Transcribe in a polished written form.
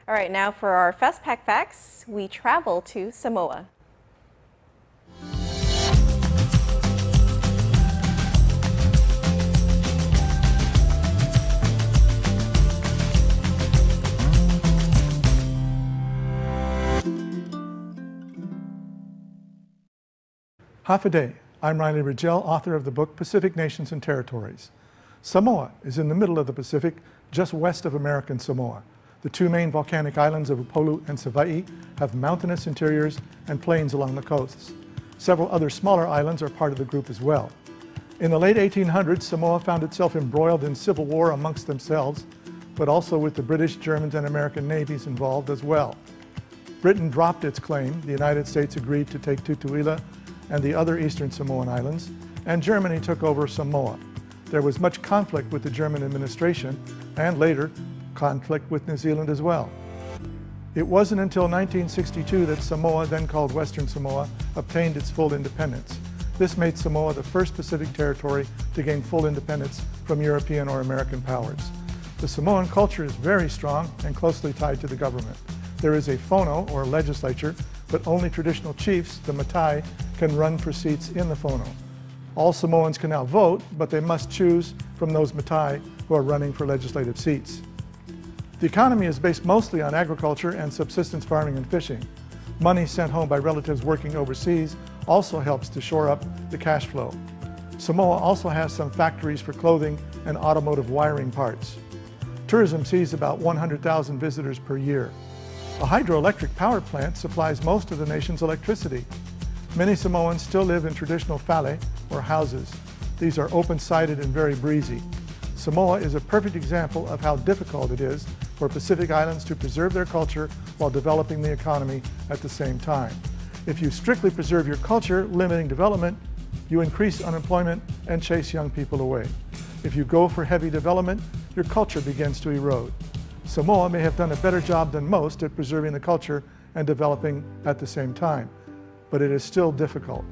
All right, now for our FestPac facts, we travel to Samoa. Half a day. I'm Riley Rigel, author of the book Pacific Nations and Territories. Samoa is in the middle of the Pacific, just west of American Samoa. The two main volcanic islands of Upolu and Savaii have mountainous interiors and plains along the coasts. Several other smaller islands are part of the group as well. In the late 1800s, Samoa found itself embroiled in civil war amongst themselves, but also with the British, Germans, and American navies involved as well. Britain dropped its claim, the United States agreed to take Tutuila and the other eastern Samoan islands, and Germany took over Samoa. There was much conflict with the German administration, and later, conflict with New Zealand as well. It wasn't until 1962 that Samoa, then called Western Samoa, obtained its full independence. This made Samoa the first Pacific territory to gain full independence from European or American powers. The Samoan culture is very strong and closely tied to the government. There is a whānau, or legislature, but only traditional chiefs, the Matai, can run for seats in the whānau. All Samoans can now vote, but they must choose from those Matai who are running for legislative seats. The economy is based mostly on agriculture and subsistence farming and fishing. Money sent home by relatives working overseas also helps to shore up the cash flow. Samoa also has some factories for clothing and automotive wiring parts. Tourism sees about 100,000 visitors per year. A hydroelectric power plant supplies most of the nation's electricity. Many Samoans still live in traditional fale, or houses. These are open-sided and very breezy. Samoa is a perfect example of how difficult it is for Pacific Islands to preserve their culture while developing the economy at the same time. If you strictly preserve your culture, limiting development, you increase unemployment and chase young people away. If you go for heavy development, your culture begins to erode. Samoa may have done a better job than most at preserving the culture and developing at the same time, but it is still difficult.